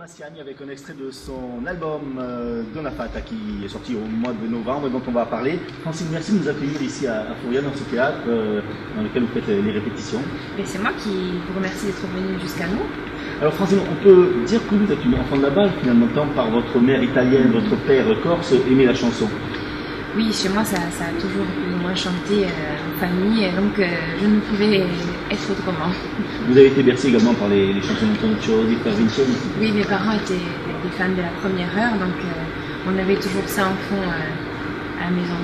Massiagne avec un extrait de son album Donna Fata qui est sorti au mois de novembre et dont on va parler. Francine, merci de nous accueillir ici à Fourian dans ce théâtre dans lequel vous faites les répétitions. C'est moi qui vous remercie d'être venu jusqu'à nous. Alors Francine, on peut dire que vous êtes une enfant de la balle finalement, tant par votre mère italienne, votre père corse, aimait la chanson. Oui, chez moi ça a toujours plus ou moins chanté en famille, donc je ne pouvais être autrement. Vous avez été bercé également par les chansons d'Antonio Ciodi, Père Vincenzo. Oui, mes parents étaient des fans de la première heure, donc on avait toujours ça en fond à la maison.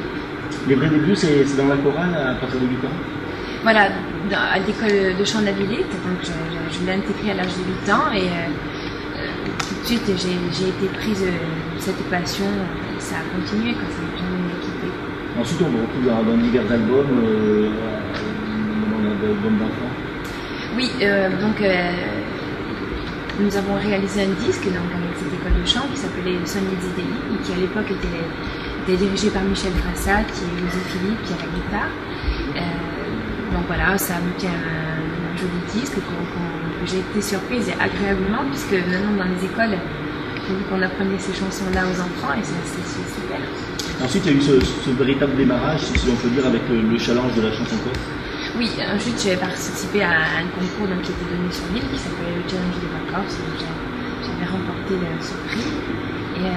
Les vrais débuts, c'est dans la chorale à partir de 8 ans? Voilà, à l'école de chant d'Avillette, donc je l'ai intégré à l'âge de 8 ans et tout de suite j'ai été prise de cette passion, ça a continué quand ça n'a jamais quitté. Ensuite on vous retrouve dans divers albums, d'albums d'enfants. Oui, donc nous avons réalisé un disque donc, avec cette école de chant qui s'appelait Sogni Zitelli et qui à l'époque était dirigé par Michel Frassat et José Philippe qui a la guitare. Donc voilà, ça a abouti à un joli disque que j'ai été surprise et agréablement puisque maintenant dans les écoles, j'ai vu qu'on apprenait ces chansons-là aux enfants et c'est super. Ensuite, il y a eu ce véritable démarrage, si on peut dire, avec le challenge de la chanson corse. Oui, ensuite j'ai participé à un concours donc, qui était donné sur l'île qui s'appelait le Challenge des Vacances. J'avais remporté ce prix et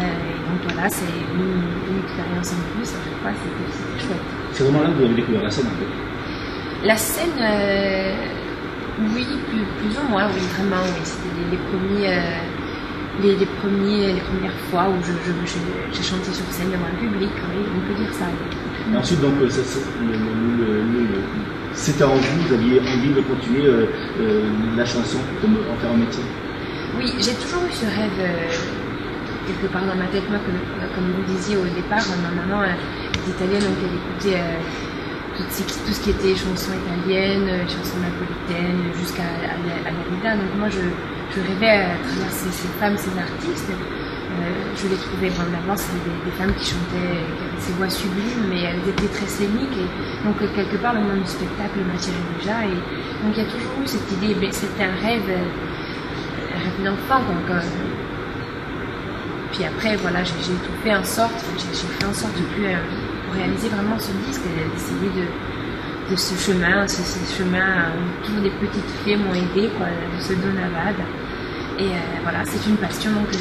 donc voilà, c'est une expérience en plus, à chaque fois c'était chouette. C'est vraiment là que vous avez découvert la scène en fait? La scène, oui, plus ou moins, oui, vraiment, oui. C'était les premières fois où j'ai chanté sur scène devant le public, oui, on peut dire ça. Oui. Et ensuite, donc, c'était en vous aviez envie de continuer la chanson, en faire un métier? Oui, j'ai toujours eu ce rêve quelque part dans ma tête. Moi, comme vous disiez au départ, ma maman est italienne, donc elle écoutait tout ce qui était chansons italiennes, chansons napolitaines, jusqu'à Alida. Donc moi, je rêvais à travers ces femmes, ces artistes. Je les trouvais, bon, d'abord, c'était des femmes qui chantaient, qui avaient ces voix sublimes, mais elles étaient très scéniques. Et donc, quelque part, le monde du spectacle m'attirait déjà. Et donc, il y a toujours eu cette idée, c'était un rêve d'enfant. Puis après, voilà, j'ai tout fait en sorte, j'ai fait en sorte pour réaliser vraiment ce disque, d'essayer de ce chemin, autour des petites fées m'ont aidé, quoi, de ce Donavad. Et voilà, c'est une passion donc, que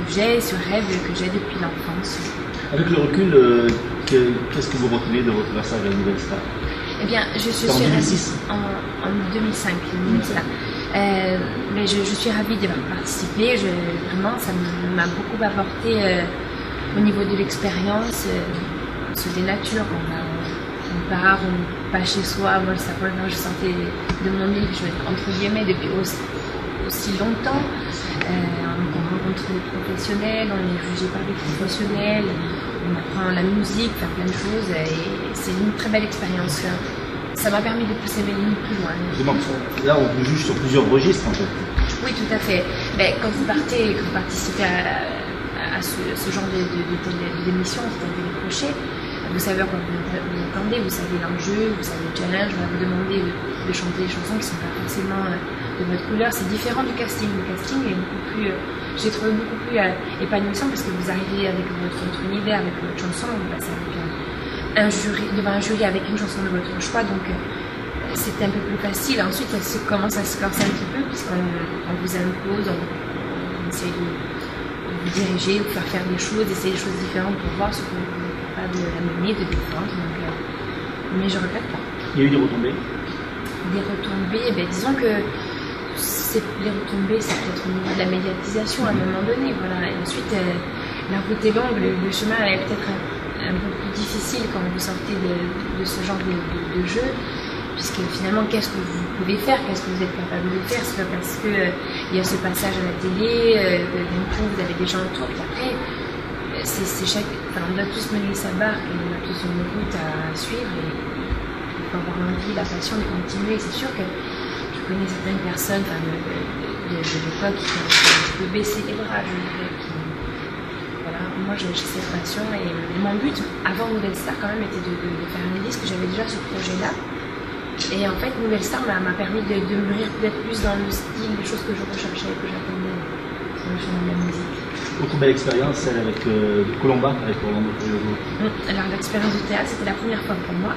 j'ai, ce rêve que j'ai depuis l'enfance. Avec le recul, qu'est-ce que vous retenez de votre passage à la Nouvelle Star? Eh bien, je suis en 2006 en 2005, Nouvelle Star. Mais je suis ravie d'y avoir participé. Vraiment, ça m'a beaucoup apporté au niveau de l'expérience. On se dénature, on part, on pas chez soi. Moi, je sortais de mon île, entre guillemets, depuis aussi longtemps. On rencontre des professionnels, on est jugé par des professionnels, on apprend la musique, faire plein de choses et c'est une très belle expérience. Ça m'a permis de pousser mes limites plus loin. Là, on vous juge sur plusieurs registres en fait. Oui, tout à fait. Mais quand vous partez, que vous participez à ce genre d'émission, c'est-à-dire les crochets, vous savez à quoi vous attendez, vous savez l'enjeu, vous savez le challenge, on va vous demander de chanter des chansons qui ne sont pas forcément de votre couleur. C'est différent du casting. Le casting est beaucoup plus, j'ai trouvé beaucoup plus épanouissant parce que vous arrivez avec votre univers, avec votre chanson, vous passez avec devant un jury avec une chanson de votre choix, donc c'était un peu plus facile. Ensuite, ça commence à se corser un petit peu puisqu'on vous impose, on essaie de vous diriger, de faire des choses, d'essayer des choses différentes pour voir ce que vous êtes capable d'amener, de défendre. Donc, mais je ne regrette pas. Il y a eu des retombées? Des retombées, disons que les retombées, c'est peut-être au niveau de la médiatisation à un moment donné. Voilà. Et ensuite, la route est longue, le chemin est peut-être un peu plus difficile quand vous sortez de ce genre de jeu. Puisque finalement, qu'est-ce que vous pouvez faire, qu'est-ce que vous êtes capable de faire? C'est pas parce qu'il y a ce passage à la télé, d'un coup vous avez des gens autour, puis après, on doit tous mener sa barque, et on a tous une route à suivre, et il faut avoir l'envie, la passion de continuer. C'est sûr que je connais certaines personnes de l'époque qui ont un petit peu baissé les bras, voilà, moi j'ai cette passion, et mon but, avant Nouvelle Star, quand même, était de faire un disque. J'avais déjà ce projet-là. Et en fait, Nouvelle Star m'a permis de mûrir peut-être plus dans le style, des choses que je recherchais, que j'attendais. le chemin de la musique. Autre belle expérience, celle avec Colomba, avec Orlando Furioso. Alors l'expérience du théâtre, c'était la première fois pour moi.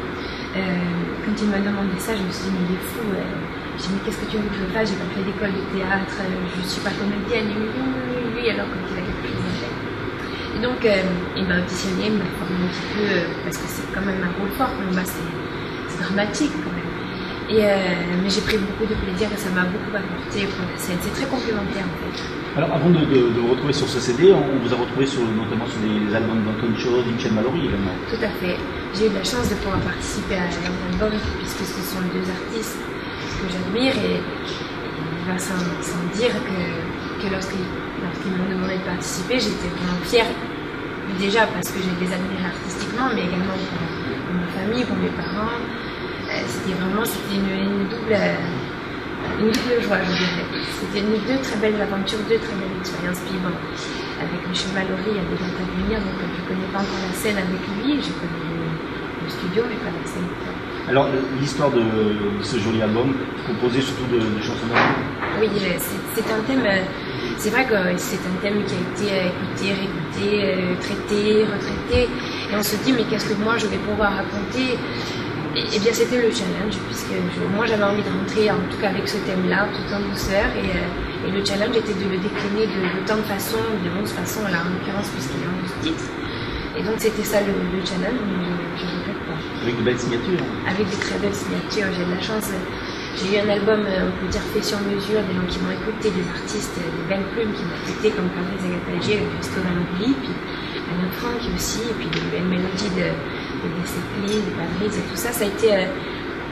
Quand il m'a demandé ça, je me suis dit, mais il est fou. J'ai dit, mais qu'est-ce que tu veux que je fasse? J'ai pas fait d'école de théâtre, je suis pas comédienne. Oui, alors quand il a quelque chose à faire. Et donc, il m'a auditionné, il m'a formé un petit peu, parce que c'est quand même un rôle fort. Colomba, c'est dramatique quand même. Mais j'ai pris beaucoup de plaisir et ça m'a beaucoup apporté pour la scène. C'est très complémentaire en fait. Alors avant de vous retrouver sur ce CD, on vous a retrouvé notamment sur les albums d'Anton Cho, d'Inchel Mallory également. Tout à fait. J'ai eu la chance de pouvoir participer à leur album puisque ce sont deux artistes que j'admire et il va sans dire que lorsqu'ils m'ont demandé de participer, j'étais vraiment fière. Déjà parce que je les admirais artistiquement, mais également pour ma famille, pour mes parents. C'était une double joie, je dirais. C'était deux très belles aventures, deux très belles expériences. Puis bon, avec Michel Mallory, il y a des dates à venir, donc je ne connais pas encore la scène avec lui, je connais le studio, mais pas la scène. Alors, l'histoire de ce joli album, composé surtout de chansons d'amour. Oui, c'est un thème, c'est vrai que c'est un thème qui a été écouté, réécouté, traité, retraité, et on se dit, mais qu'est-ce que moi je vais pouvoir raconter? Eh bien, c'était le challenge, puisque moi j'avais envie de rentrer, en tout cas avec ce thème-là, tout en douceur, et le challenge était de le décliner de tant de façons, de 11 façons, là en l'occurrence, puisqu'il y a 11 titres. Et donc c'était ça le challenge, mais je ne regrette pas. Avec de belles signatures. Avec de très belles signatures, j'ai de la chance. J'ai eu un album, on peut dire, fait sur mesure, des gens qui m'ont écouté, des artistes, des belles plumes qui m'ont écouté, comme Fabrice Agatalgier, Christophe Lambly, puis Alain Franck aussi, et puis des belles mélodies de Zeppelin, de Fabrice et tout ça. Ça a été,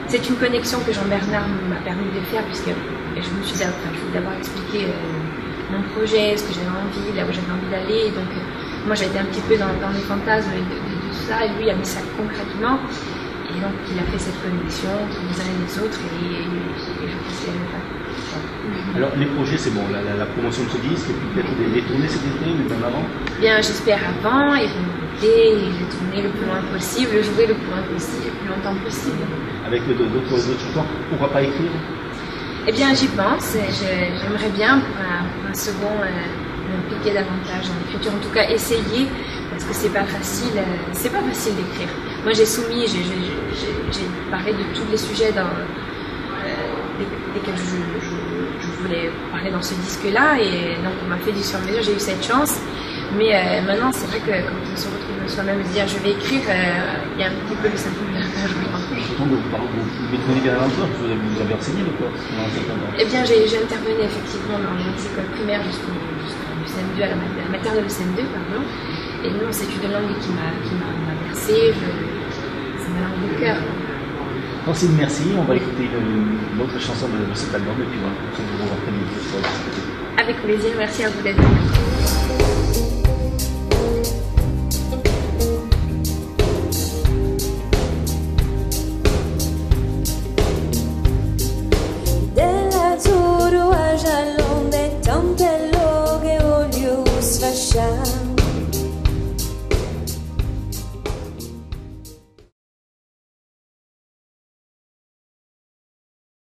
c'est une connexion que Jean-Bernard m'a permis de faire, puisque je voulais d'abord expliquer mon projet, ce que j'avais envie, là où j'avais envie d'aller. Donc, moi, j'étais un petit peu dans les fantasmes de tout ça, et lui a mis ça concrètement. Et donc, il a fait cette connexion entre les uns et les autres, et je pense qu'il n'avait pas. Alors, les projets, c'est bon, la promotion de ce disque, et puis peut-être des tournées cet été, mais bien avant. Bien, j'espère avant, et l'été, et les tourner le plus loin possible, jouer le plus loin possible, le plus longtemps possible. Avec d'autres chansons, pourquoi pas écrire? Eh bien, j'y pense, j'aimerais bien pour un second m'impliquer davantage dans l'écriture, en tout cas essayer, parce que c'est pas facile d'écrire. Moi j'ai parlé de tous les sujets desquels je voulais parler dans ce disque-là, et donc on m'a fait du sur-mesure, j'ai eu cette chance. Mais maintenant, c'est vrai que quand on se retrouve soi-même et se dire je vais écrire, il y a un petit peu le symptôme de la page. Pourtant, vous maîtrisez bien l'aventure, parce que vous avez enseigné le quoi pendant un certain temps. Eh bien, j'ai intervenu effectivement dans les écoles primaires jusqu'au CM2, à la maternelle CM2, pardon. Et non, c'est une langue qui m'a bercée, c'est ma langue de cœur. Francine, merci. On va écouter une autre chanson de cet album, et puis on va vous revoir très bientôt. Avec plaisir, merci à vous d'être venu. Dell'azzurro a giallo, del tombello che voglio sfasciare.